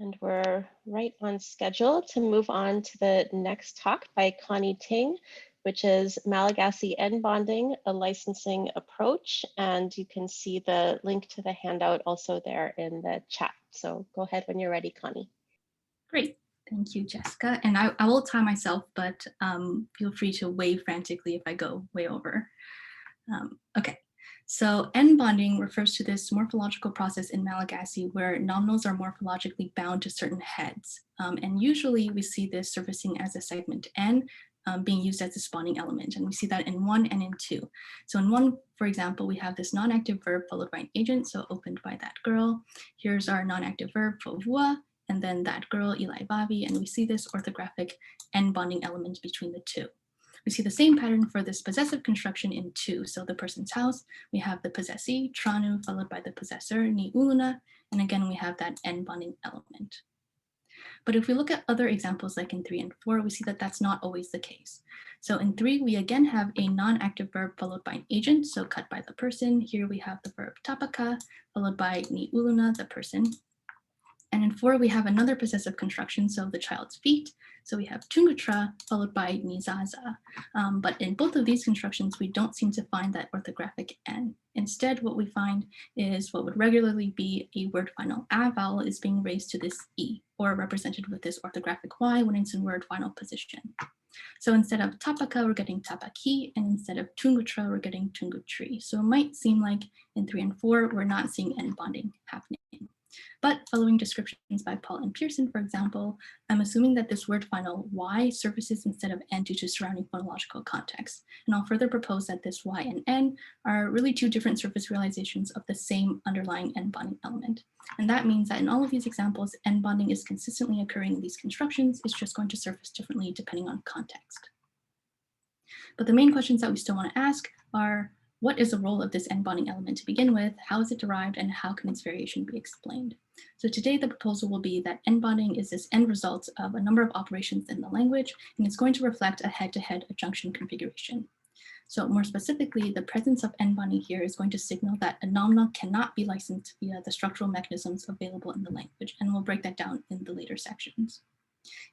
And we're right on schedule to move on to the next talk by Connie Ting, which is Malagasy N-bonding, a licensing approach. And you can see the link to the handout also there in the chat. So go ahead when you're ready, Connie. Great. Thank you, Jessica. And I will time myself, but feel free to wave frantically if I go way over. Okay. So N-bonding refers to this morphological process in Malagasy where nominals are morphologically bound to certain heads. And usually we see this surfacing as a segment N being used as a spawning element. And we see that in 1 and in 2. So in 1, for example, we have this non-active verb followed by an agent, so opened by that girl. Here's our non-active verb, fovua, and then that girl, Ilaivavi, and we see this orthographic N-bonding element between the two. We see the same pattern for this possessive construction in 2. So the person's house, we have the possessee, Tranu, followed by the possessor, Ni Uluna, and again, we have that N-bonding element. But if we look at other examples like in 3 and 4, we see that that's not always the case. So in 3, we again have a non-active verb followed by an agent, so cut by the person. Here we have the verb tapaka, followed by Ni Uluna, the person. And in 4, we have another possessive construction, so the child's feet. So we have tungutra followed by nizaza. But in both of these constructions, we don't seem to find that orthographic N. Instead, what we find is what would regularly be a word final A vowel is being raised to this E, or represented with this orthographic Y when it's in word final position. So instead of tapaka, we're getting tapaki, and instead of tungutra, we're getting tungutri. So it might seem like in 3 and 4, we're not seeing N bonding happening. But following descriptions by Paul and Pearson, for example, I'm assuming that this word final Y surfaces instead of N due to surrounding phonological context. And I'll further propose that this Y and N are really two different surface realizations of the same underlying N-bonding element. And that means that in all of these examples, N-bonding is consistently occurring in these constructions. It's just going to surface differently depending on context. But the main questions that we still want to ask are, what is the role of this N-bonding element to begin with? How is it derived, and how can its variation be explained? So today the proposal will be that N-bonding is this end result of a number of operations in the language, and it's going to reflect a head-to-head adjunction configuration. So more specifically, the presence of N-bonding here is going to signal that a nominal cannot be licensed via the structural mechanisms available in the language, and we'll break that down in the later sections.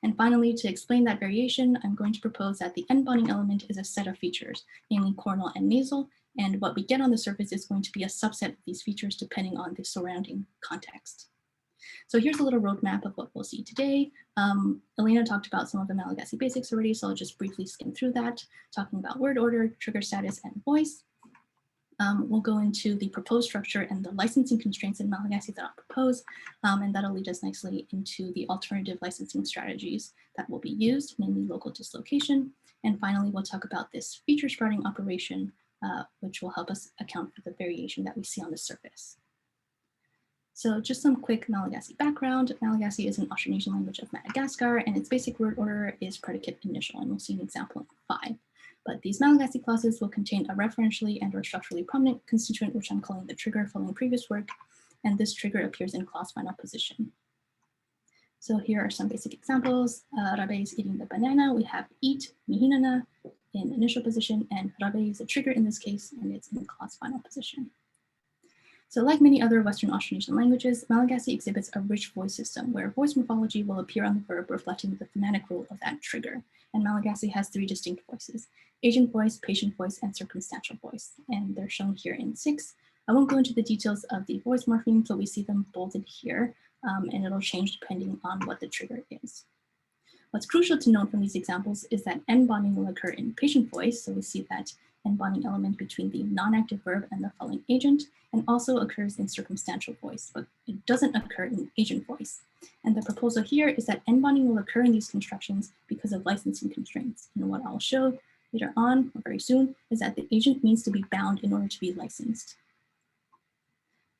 And finally, to explain that variation, I'm going to propose that the N-bonding element is a set of features, namely cornal and nasal, and what we get on the surface is going to be a subset of these features depending on the surrounding context. So here's a little roadmap of what we'll see today. Elena talked about some of the Malagasy basics already, so I'll just briefly skim through that, talking about word order, trigger status, and voice. We'll go into the proposed structure and the licensing constraints in Malagasy that I'll propose, and that'll lead us nicely into the alternative licensing strategies that will be used, namely local dislocation. And finally, we'll talk about this feature sprouting operation, which will help us account for the variation that we see on the surface. So just some quick Malagasy background. Malagasy is an Austronesian language of Madagascar, and its basic word order is predicate initial, and we'll see an example in 5. But these Malagasy clauses will contain a referentially and or structurally prominent constituent, which I'm calling the trigger following previous work, and this trigger appears in clause final position. So here are some basic examples. Rabe is eating the banana. We have eat, mihinana, in initial position, and Rabe is a trigger in this case, and it's in clause final position. So like many other Western Austronesian languages, Malagasy exhibits a rich voice system where voice morphology will appear on the verb reflecting the thematic role of that trigger. And Malagasy has 3 distinct voices: agent voice, patient voice, and circumstantial voice. And they're shown here in 6. I won't go into the details of the voice morphemes, but we see them bolded here, and it'll change depending on what the trigger is. What's crucial to note from these examples is that N-bonding will occur in patient voice, so we see that N-bonding element between the non-active verb and the following agent, and also occurs in circumstantial voice, but it doesn't occur in agent voice. And the proposal here is that N-bonding will occur in these constructions because of licensing constraints. And what I'll show later on, or very soon, is that the agent needs to be bound in order to be licensed.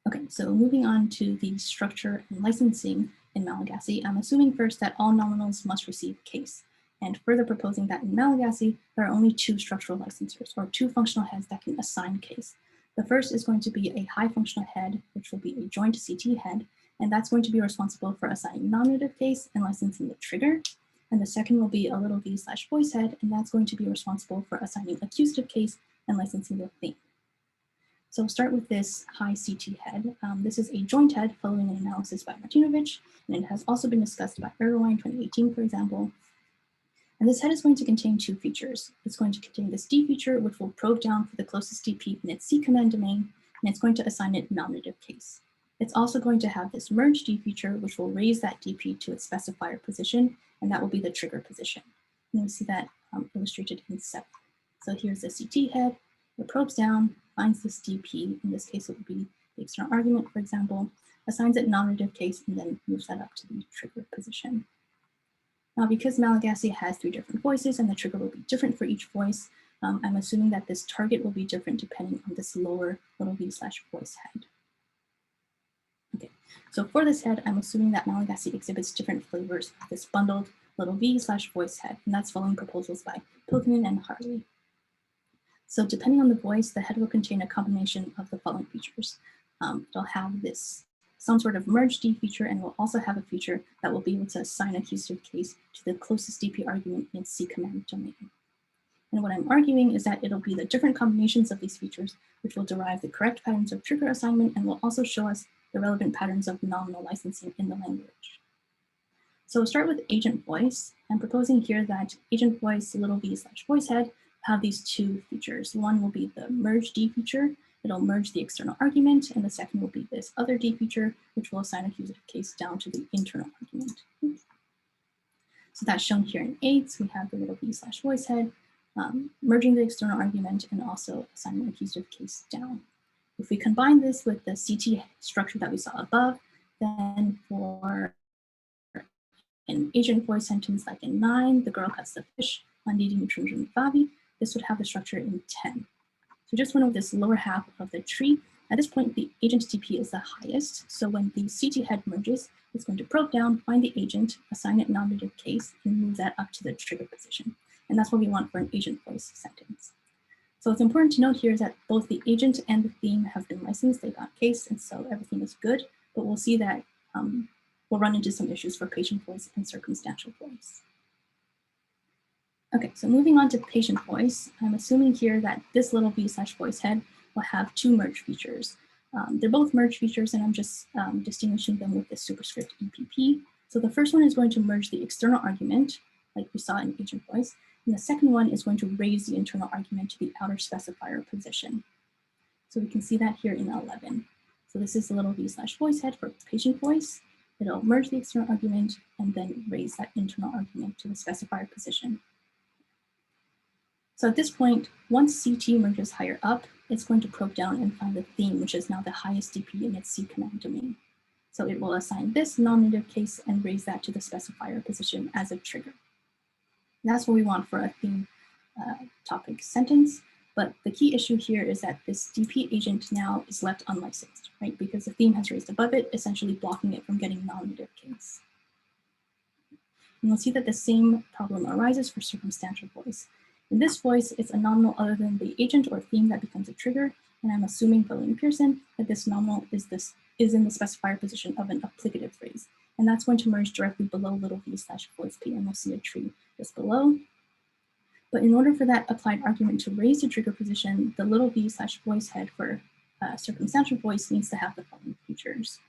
Okay, so moving on to the structure and licensing in Malagasy, I'm assuming first that all nominals must receive case, and further proposing that in Malagasy, there are only 2 structural licensors, or 2 functional heads that can assign case. The first is going to be a high functional head, which will be a joint CT head, and that's going to be responsible for assigning nominative case and licensing the trigger. And the second will be a little v/voice head, and that's going to be responsible for assigning accusative case and licensing the theme. So we'll start with this high CT head. This is a joint head following an analysis by Martinovich, and it has also been discussed by Erdogan in 2018, for example. And this head is going to contain two features. It's going to contain this D feature, which will probe down for the closest DP in its C command domain, and it's going to assign it nominative case. It's also going to have this merge D feature, which will raise that DP to its specifier position, and that will be the trigger position. And we see that illustrated in 7. So here's the CT head. It probes down, finds this DP. In this case, it would be the external argument, for example, assigns it nominative case, and then moves that up to the trigger position. Now, because Malagasy has 3 different voices and the trigger will be different for each voice, I'm assuming that this target will be different depending on this lower little v/voice head. Okay, so for this head, I'm assuming that Malagasy exhibits different flavors of this bundled little v/voice head, and that's following proposals by Pilkinen and Harley. So depending on the voice, the head will contain a combination of the following features. It'll have this some sort of merge D feature, and will also have a feature that will be able to assign accusative case to the closest DP argument in C command domain. And what I'm arguing is that it'll be the different combinations of these features which will derive the correct patterns of trigger assignment and will also show us the relevant patterns of nominal licensing in the language. So we'll start with agent voice. I'm proposing here that agent voice little v/voice head have these 2 features. One will be the merge D feature. It'll merge the external argument, and the second will be this other D feature, which will assign accusative case down to the internal argument. So that's shown here in 8. So we have the little v/voice head, merging the external argument and also assigning accusative case down. If we combine this with the CT structure that we saw above, then for an agent voice sentence like in 9, the girl cuts the fish, this would have the structure in 10. So just went over this lower half of the tree. At this point, the agent DP is the highest. So when the CT head merges, it's going to probe down, find the agent, assign it nominative case, and move that up to the trigger position. And that's what we want for an agent voice sentence. So it's important to note here is that both the agent and the theme have been licensed. They got case, and so everything is good. But we'll see that we'll run into some issues for patient voice and circumstantial voice. Okay, so moving on to patient voice, I'm assuming here that this little v/voice head will have 2 merge features. They're both merge features, and I'm just distinguishing them with the superscript EPP. So the first one is going to merge the external argument, like we saw in agent voice, and the second one is going to raise the internal argument to the outer specifier position. So we can see that here in 11. So this is the little v/voice head for patient voice. It'll merge the external argument and then raise that internal argument to the specifier position. So at this point, once CT merges higher up, it's going to probe down and find the theme, which is now the highest DP in its C command domain. So it will assign this nominative case and raise that to the specifier position as a trigger. And that's what we want for a theme topic sentence. But the key issue here is that this DP agent now is left unlicensed, right? Because the theme has raised above it, essentially blocking it from getting nominative case. And we'll see that the same problem arises for circumstantial voice. In this voice, it's a nominal other than the agent or theme that becomes a trigger. And I'm assuming, following Pearson, that this nominal is in the specifier position of an applicative phrase. And that's going to merge directly below little v/voice p, and we'll see a tree just below. But in order for that applied argument to raise the trigger position, the little v/voice head for circumstantial voice needs to have the following features.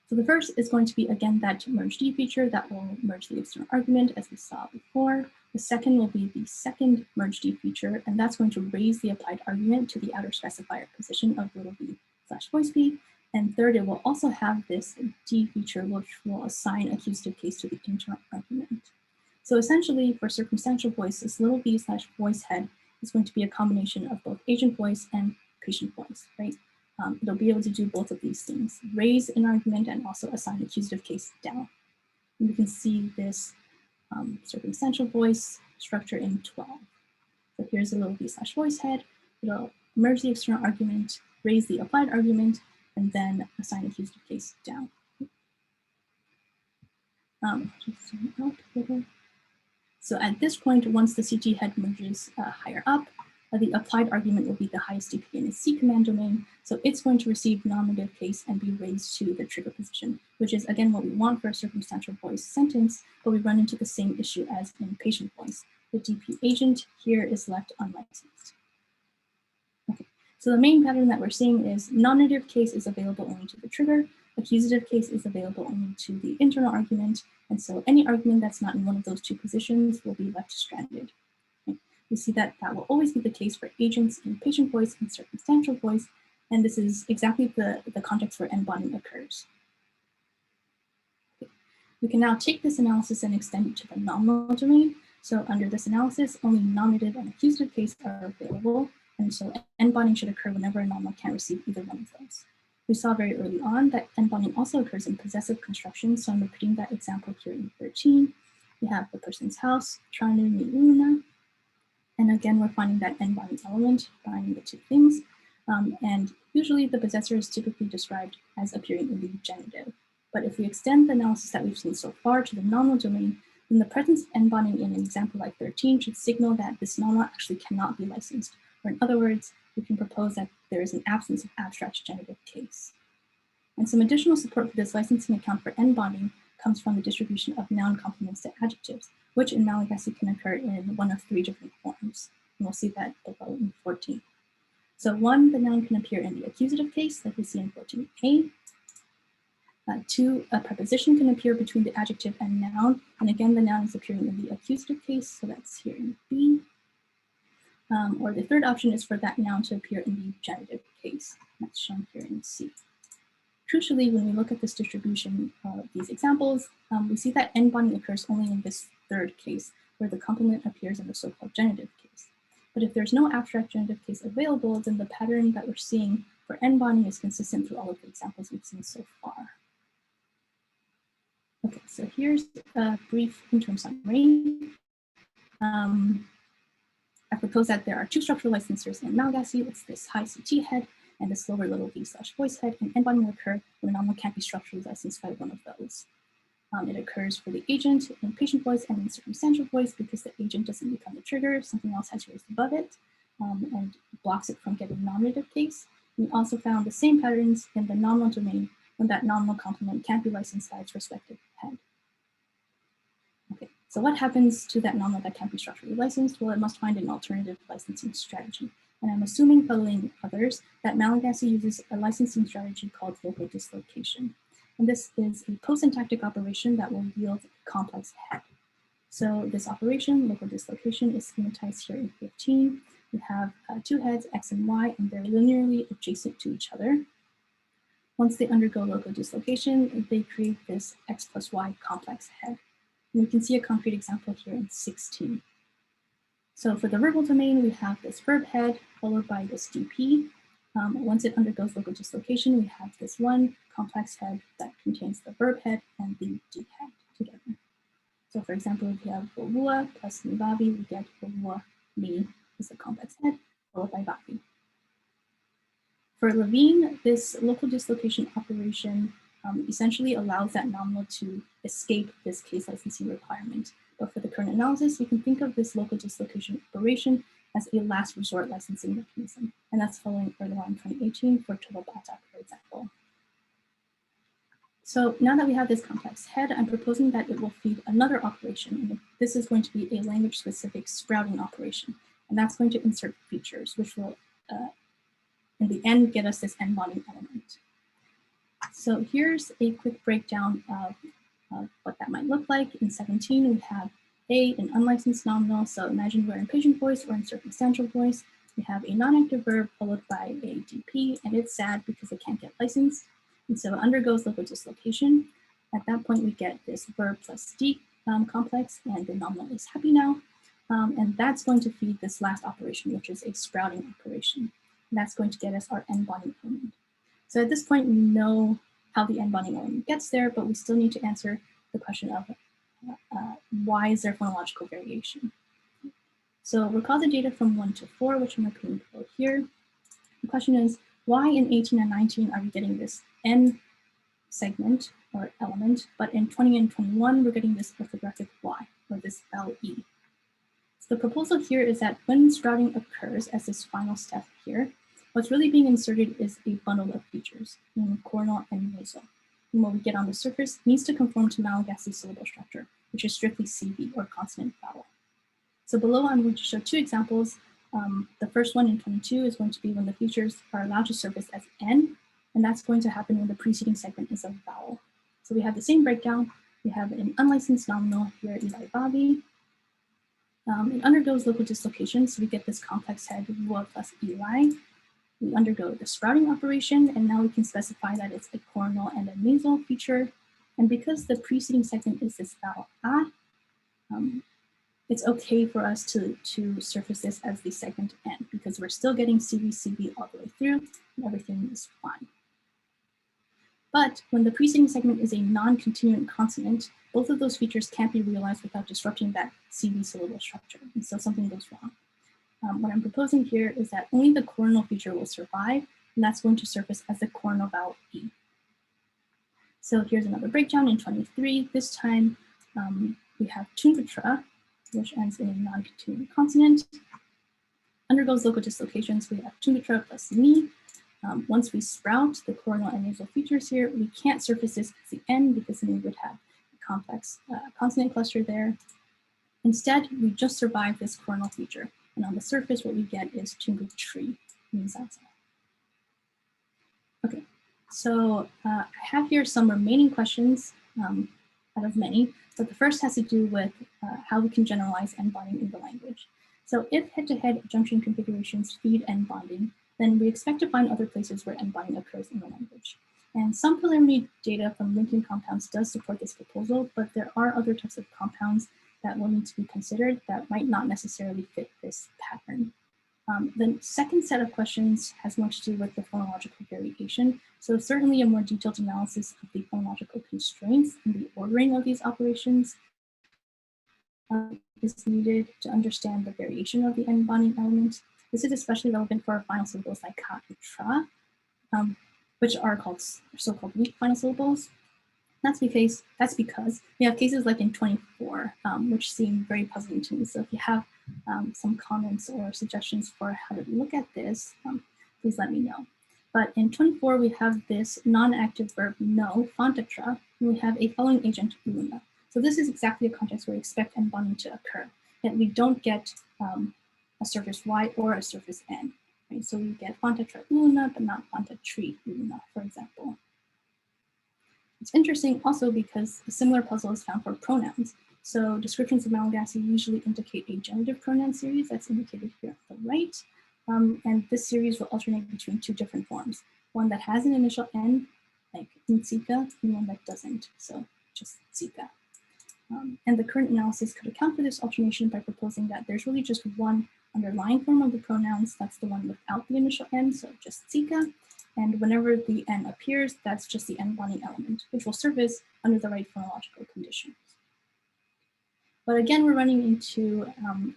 So the first is going to be, again, that merge D feature that will merge the external argument as we saw before. The second will be the second merge D feature, and that's going to raise the applied argument to the outer specifier position of little v/voice p. And third, it will also have this D feature, which will assign accusative case to the internal argument. So essentially, for circumstantial voice, this little v/voice head is going to be a combination of both agent voice and patient voice, right? It'll be able to do both of these things, raise an argument and also assign accusative case down. And we can see this circumstantial voice structure in 12. So here's a little v/voice head. It'll merge the external argument, raise the applied argument, and then assign accusative case down. Just zoom out a little. So at this point, once the CT head merges higher up, the applied argument will be the highest DP in its C command domain. So it's going to receive nominative case and be raised to the trigger position, which is again what we want for a circumstantial voice sentence, but we run into the same issue as in patient voice. The DP agent here is left unlicensed. Okay, So the main pattern that we're seeing is nominative case is available only to the trigger, accusative case is available only to the internal argument, and so any argument that's not in one of those two positions will be left stranded. Okay. We see that that will always be the case for agents in patient voice and circumstantial voice, and this is exactly the context where N-bonding occurs. Okay. We can now take this analysis and extend it to the nominal domain. So under this analysis, only nominative and accusative case are available, and so N-bonding should occur whenever a nominal can't receive either one of those. We saw very early on that N-bonding also occurs in possessive constructions, so I'm repeating that example here in 13. We have the person's house, Tranu ni Una, and again, we're finding that N-bonding element binding the two things, and usually the possessor is typically described as appearing in the genitive. But if we extend the analysis that we've seen so far to the nominal domain, then the presence of N-bonding in an example like 13 should signal that this nominal actually cannot be licensed. Or in other words, we can propose that there is an absence of abstract genitive case. And some additional support for this licensing account for N-bonding comes from the distribution of noun complements to adjectives, which in Malagasy can occur in one of three different forms. And we'll see that below in 14. So one, the noun can appear in the accusative case, like we see in 14a. Two, a preposition can appear between the adjective and noun. And again, the noun is appearing in the accusative case, so that's here in B. Or the third option is for that noun to appear in the genitive case. That's shown here in C. Crucially, when we look at this distribution of these examples, we see that N-bonding occurs only in this third case, where the complement appears in the so-called genitive case. But if there's no abstract genitive case available, then the pattern that we're seeing for N-bonding is consistent through all of the examples we've seen so far. Okay, so here's a brief interim summary. I propose that there are two structural licensors in Malagasy. It's this high CT head and this lower little v/voice head, and N-bonding will occur when a nominal can't be structurally licensed by one of those. It occurs for the agent in patient voice and in circumstantial voice because the agent doesn't become the trigger if something else has raised above it and blocks it from getting nominative case. We also found the same patterns in the nominal domain when that nominal complement can't be licensed by its respective head. Okay, so what happens to that nominal that can't be structurally licensed? Well, it must find an alternative licensing strategy. And I'm assuming, following others, that Malagasy uses a licensing strategy called local dislocation. And this is a post-syntactic operation that will yield a complex head. So this operation, local dislocation, is schematized here in 15. We have two heads, X and Y, and they're linearly adjacent to each other. Once they undergo local dislocation, they create this X plus Y complex head. And we can see a concrete example here in 16. So for the verbal domain, we have this verb head followed by this DP. Once it undergoes local dislocation, we have this one complex head that contains the verb head and the D head together. So for example, if we have Vovua plus Nivavi, we get Vovua Ni is the complex head followed by Vavi. For Levine, this local dislocation operation essentially allows that nominal to escape this case licensing requirement. But for the current analysis, we can think of this local dislocation operation as a last resort licensing mechanism. And that's following earlier on in 2018 for Total Batak, for example. So now that we have this complex head, I'm proposing that it will feed another operation. And this is going to be a language-specific sprouting operation. And that's going to insert features, which will, in the end, get us this N-bonding element. So here's a quick breakdown of what that might look like. In 17, we have an unlicensed nominal. So imagine we're in patient voice or in circumstantial voice. We have a non-active verb followed by a DP, and it's sad because it can't get licensed. And so it undergoes local dislocation. At that point, we get this verb plus D complex, and the nominal is happy now. And that's going to feed this last operation, which is a sprouting operation. And that's going to get us our N-bonding element. So at this point, we know how the N-bonding element gets there, but we still need to answer the question of why is there phonological variation? So recall the data from 1 to 4, which I'm repeating below here. The question is, why in 18 and 19 are we getting this N segment or element, but in 20 and 21, we're getting this orthographic Y, or this LE. So the proposal here is that when sprouting occurs as this final step here, what's really being inserted is a bundle of features, meaning coronal and nasal. And what we get on the surface needs to conform to Malagasy syllable structure, which is strictly CV or consonant vowel. So below, I'm going to show two examples The first one in 22 is going to be when the features are allowed to surface as N, and that's going to happen when the preceding segment is a vowel. So we have the same breakdown. We have an unlicensed nominal here, Eli Bobby. It undergoes local dislocation, so we get this complex head Rua plus Eli. We undergo the sprouting operation, and now we can specify that it's a coronal and a nasal feature. And because the preceding segment is this vowel A, it's okay for us to surface this as the segment N, because we're still getting CB all the way through, and everything is fine. But when the preceding segment is a non-continuant consonant, both of those features can't be realized without disrupting that CB syllable structure, and so something goes wrong. What I'm proposing here is that only the coronal feature will survive, and that's going to surface as the coronal vowel E. So here's another breakdown in 23. This time we have Tungatra, which ends in a non-continuant consonant, undergoes local dislocations. We have Tungatra plus Ni. Once we sprout the coronal and nasal features here, we can't surface this as the N because then we would have a complex consonant cluster there. Instead, we just survive this coronal feature. And on the surface, what we get is Tungutri. Okay, so I have here some remaining questions out of many, but the first has to do with how we can generalize N-bonding in the language. So if head-to-head junction configurations feed N-bonding, then we expect to find other places where N-bonding occurs in the language. And some preliminary data from linking compounds does support this proposal, but there are other types of compounds that will need to be considered that might not necessarily fit this pattern. The second set of questions has more to do with the phonological variation. So certainly a more detailed analysis of the phonological constraints and the ordering of these operations is needed to understand the variation of the N-bonding element. This is especially relevant for final syllables like ka and tra, which are so-called weak final syllables. That's because we have cases like in 24, which seem very puzzling to me. So if you have some comments or suggestions for how to look at this, please let me know. But in 24, we have this non-active verb no, fantatra, and we have a following agent, uluna. So this is exactly a context where we expect N-bonding to occur, and we don't get a surface Y or a surface N. Right? So we get fantatra uluna, but not fantatri uluna, for example. It's interesting also because a similar puzzle is found for pronouns. So descriptions of Malagasy usually indicate a genitive pronoun series that's indicated here on the right. And this series will alternate between two different forms, one that has an initial N, like Ntsika, and one that doesn't, so just Tsika. And the current analysis could account for this alternation by proposing that there's really just one underlying form of the pronouns, that's the one without the initial N, so just Tsika. And whenever the N appears, that's just the N-bonding element, which will surface under the right phonological conditions. But again, we're running into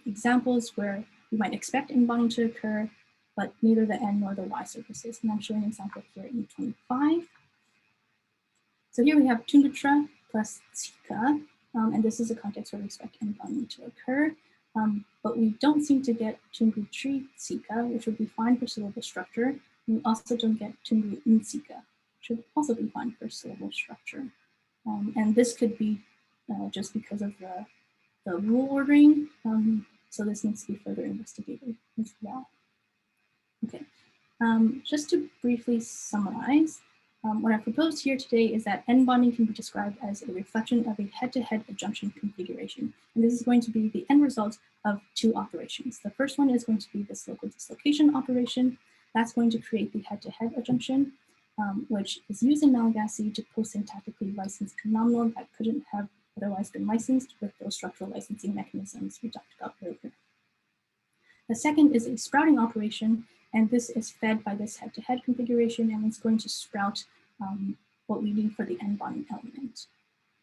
examples where we might expect N-bonding to occur, but neither the N nor the Y surfaces. And I'm showing an example here in 25. So here we have Tungatra plus Tsika, and this is a context where we expect N-bonding to occur. But we don't seem to get Tungutri Tsika, which would be fine for syllable structure. We also don't get Tungu Ntsika, which would also be fine for syllable structure. And this could be just because of the rule ordering. So this needs to be further investigated as well. Okay, just to briefly summarize, what I proposed here today is that N-bonding can be described as a reflection of a head-to-head adjunction configuration. And this is going to be the end result of two operations. The first one is going to be this local dislocation operation. That's going to create the head-to-head adjunction, which is used in Malagasy to post-syntactically license a nominal that couldn't have otherwise been licensed with those structural licensing mechanisms we talked about earlier. The second is a sprouting operation, and this is fed by this head-to-head configuration, and it's going to sprout what we need for the N-bonding element.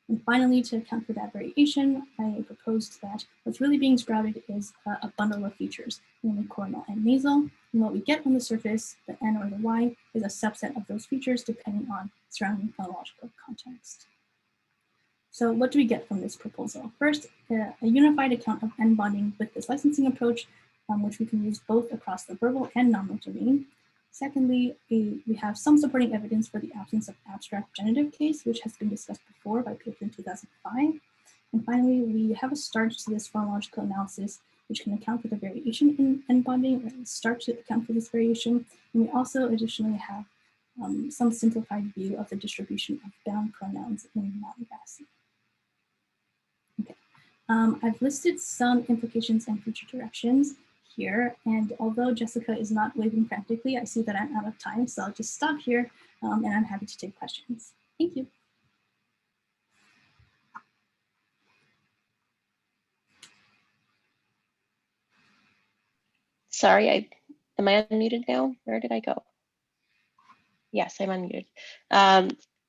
And finally, to account for that variation, I proposed that what's really being sprouted is a bundle of features, namely coronal and nasal. And what we get on the surface, the N or the Y, is a subset of those features depending on surrounding phonological context. So what do we get from this proposal? First, a unified account of N-bonding with this licensing approach, which we can use both across the verbal and nominal domain. Secondly, we have some supporting evidence for the absence of abstract genitive case, which has been discussed before by Peter in 2005. And finally, we have a start to this phonological analysis which can account for the variation in N-bonding, or start to account for this variation. And we also additionally have some simplified view of the distribution of bound pronouns in Malagasy. Okay. I've listed some implications and future directions here, and although Jessica is not waving frantically, I see that I'm out of time, so I'll just stop here, and I'm happy to take questions. Thank you. Sorry, am I unmuted now? Where did I go? Yes, I'm unmuted.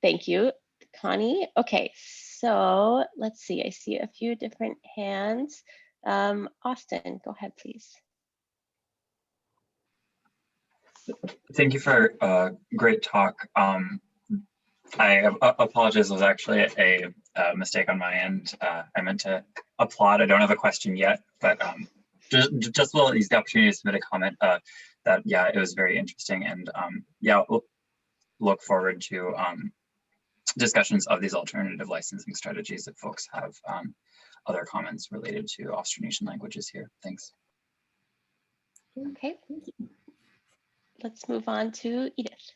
Thank you, Connie. Okay, so let's see. I see a few different hands. Austin, go ahead, please. Thank you for a great talk. I apologize, it was actually a mistake on my end. I meant to applaud. I don't have a question yet, but just will use the opportunity to submit a comment that, yeah, it was very interesting. And yeah, we'll look forward to discussions of these alternative licensing strategies if folks have other comments related to Austronesian languages here. Thanks. Okay, let's move on to Edith.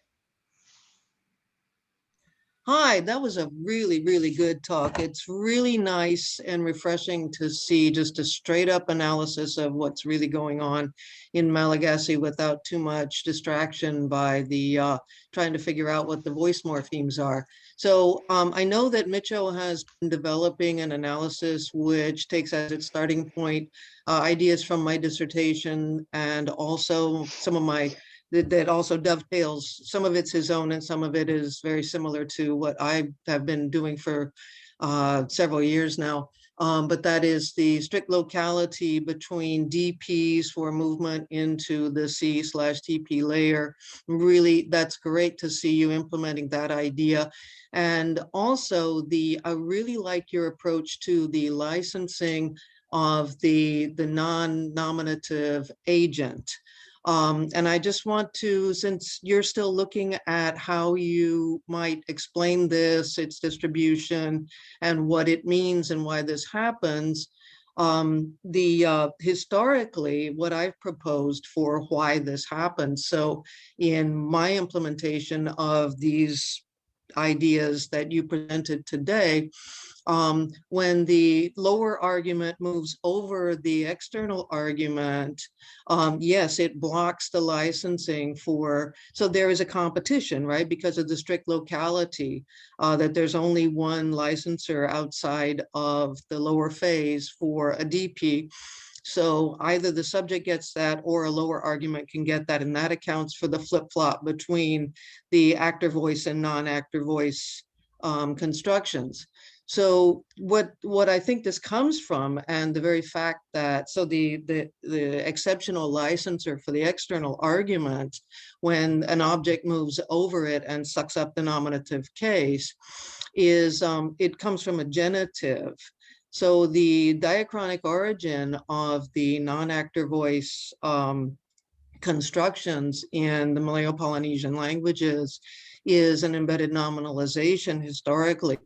Hi, that was a really, really good talk. It's really nice and refreshing to see just a straight up analysis of what's really going on in Malagasy without too much distraction by the trying to figure out what the voice morphemes are. So I know that Mitchell has been developing an analysis which takes as its starting point ideas from my dissertation and also some of my that also dovetails. Some of it's his own and some of it is very similar to what I have been doing for several years now. But that is the strict locality between DPs for movement into the C/TP layer. Really, that's great to see you implementing that idea. And also I really like your approach to the licensing of the non-nominative agent. And I just want to, since you're still looking at how you might explain this, its distribution, and what it means and why this happens, historically, what I've proposed for why this happens. So in my implementation of these ideas that you presented today, when the lower argument moves over the external argument, yes, it blocks the licensing for, so there is a competition, right? Because of the strict locality, that there's only one licensor outside of the lower phase for a DP. So either the subject gets that or a lower argument can get that, and that accounts for the flip-flop between the actor voice and non-actor voice constructions. So what I think this comes from, and the very fact that, so the exceptional licensor for the external argument, when an object moves over it and sucks up the nominative case, is it comes from a genitive. So the diachronic origin of the non-actor voice constructions in the Malayo-Polynesian languages is an embedded nominalization historically.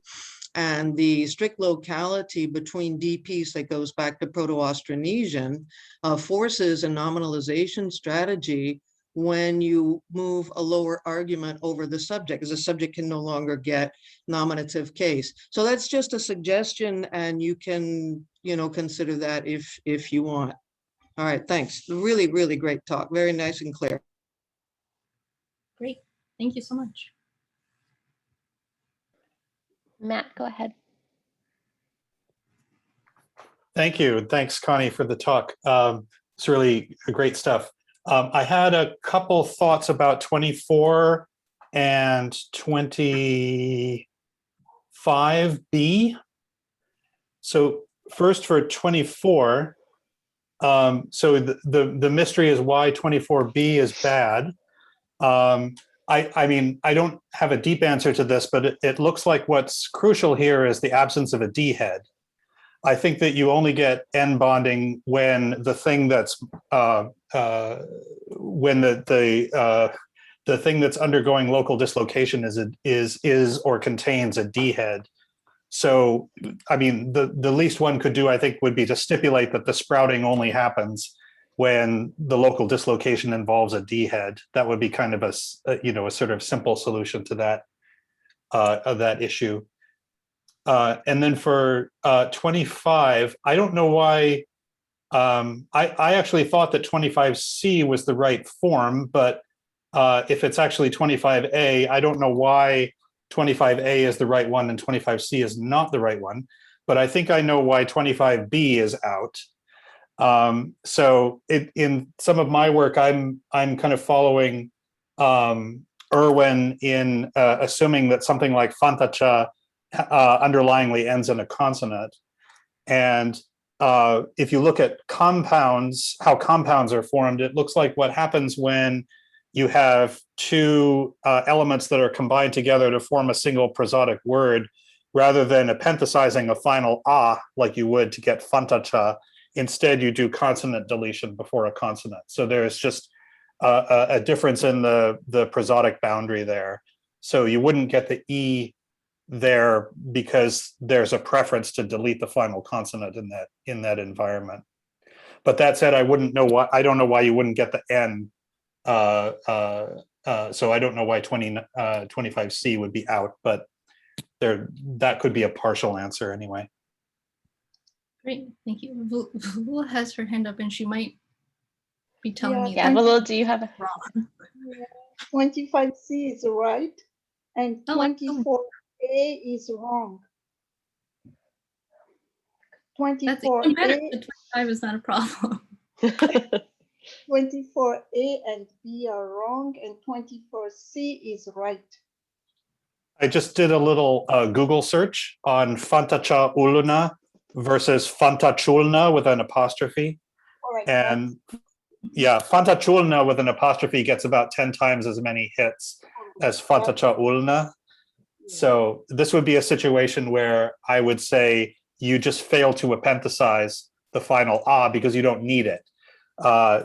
And the strict locality between DPs that goes back to Proto-Austronesian forces a nominalization strategy when you move a lower argument over the subject, because the subject can no longer get nominative case. So that's just a suggestion, and you can, consider that if you want. All right, thanks. Really, really great talk. Very nice and clear. Great, thank you so much. Matt, go ahead. Thank you. Thanks, Connie, for the talk. It's really great stuff. I had a couple thoughts about 24 and 25B. So first for 24, so the mystery is why 24B is bad. I mean, I don't have a deep answer to this, but it looks like what's crucial here is the absence of a D head. I think that you only get N-bonding when the thing that's when the thing that's undergoing local dislocation is or contains a D head. So, I mean, the least one could do, I think, would be to stipulate that the sprouting only happens when the local dislocation involves a D head. That would be kind of a sort of simple solution to that of that issue. And then for 25, I don't know why. I actually thought that 25C was the right form, but if it's actually 25A, I don't know why 25A is the right one and 25C is not the right one. But I think I know why 25B is out. So in some of my work, I'm kind of following Irwin in assuming that something like Fantacha underlyingly ends in a consonant. And if you look at compounds, how compounds are formed, it looks like what happens when you have two elements that are combined together to form a single prosodic word, rather than epenthesizing a final ah like you would to get Fantacha. Instead, you do consonant deletion before a consonant. So there's just a difference in the prosodic boundary there. So you wouldn't get the E there because there's a preference to delete the final consonant in that environment. But that said, I don't know why you wouldn't get the N. So I don't know why 25C would be out, but that could be a partial answer anyway. Great, thank you. Vula has her hand up and she might be telling me. Yeah, Vula, do you have a wrong? 25C is right, and Oh, 24A is wrong. That's even better. 24A, 25 is not a problem. 24A and B are wrong, and 24C is right. I just did a little Google search on Fantacha Uluna versus Fantachulna with an apostrophe. Correct. And yeah, Fantachulna with an apostrophe gets about 10 times as many hits as Fantacha Ulna. So this would be a situation where I would say you just fail to epenthesize the final ah because you don't need it.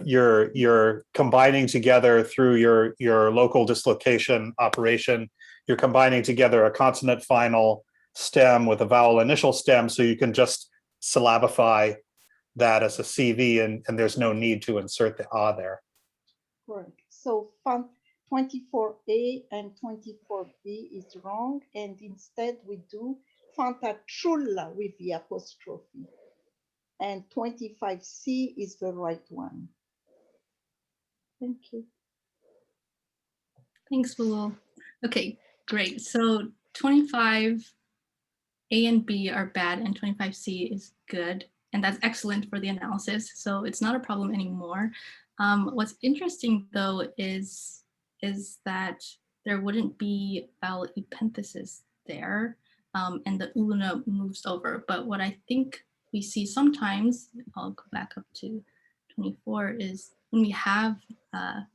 You're combining together through your local dislocation operation. You're combining together a consonant final stem with a vowel initial stem, so you can just syllabify that as a CV, and there's no need to insert the ah there. Correct. So 24A and 24B is wrong, and instead we do Fantachulla with the apostrophe. And 25C is the right one. Thank you. Thanks, Vula. Okay, great. So 25A and B are bad and 25C is good. And that's excellent for the analysis. So it's not a problem anymore. What's interesting though is that there wouldn't be vowel epenthesis there, and the uluna moves over. But what I think we see sometimes, I'll go back up to 24, is when we have a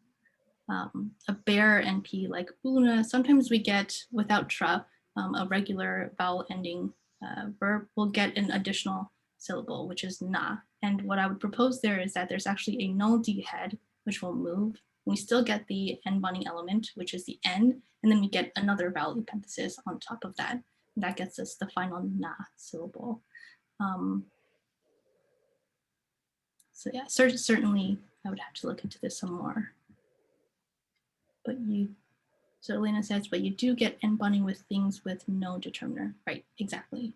bare NP like uluna, sometimes we get, without tra, a regular vowel ending verb, we'll get an additional syllable, which is na. And what I would propose there is that there's actually a null D head, which will move. We still get the N-bonding element, which is the N, and then we get another vowel epenthesis on top of that. And that gets us the final na syllable. So yeah, certainly I would have to look into this some more. But so Elena says, but you do get N-bonding with things with no determiner. Right, exactly.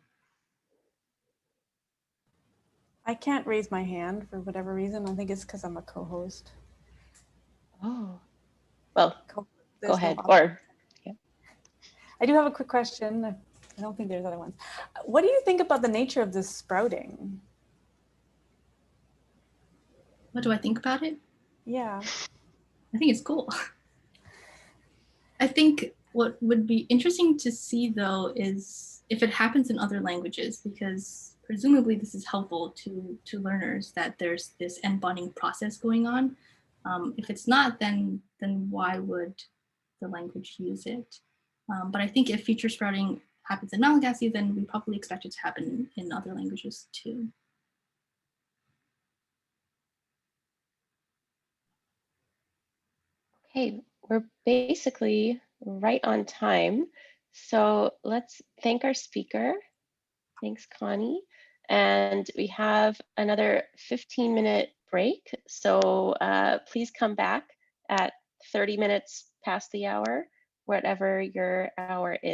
I can't raise my hand for whatever reason. I think it's because I'm a co-host. Oh, well, There's go ahead. no Or yeah. I do have a quick question. I don't think there's other ones. What do you think about the nature of this sprouting? What do I think about it? Yeah. I think it's cool. I think what would be interesting to see though is if it happens in other languages, because presumably this is helpful to learners that there's this N-bonding process going on. If it's not, then why would the language use it? But I think if feature sprouting happens in Malagasy, then we probably expect it to happen in other languages too. Okay, we're basically right on time. So let's thank our speaker, Thanks, Connie. And we have another 15-minute break. So please come back at 30 minutes past the hour, whatever your hour is.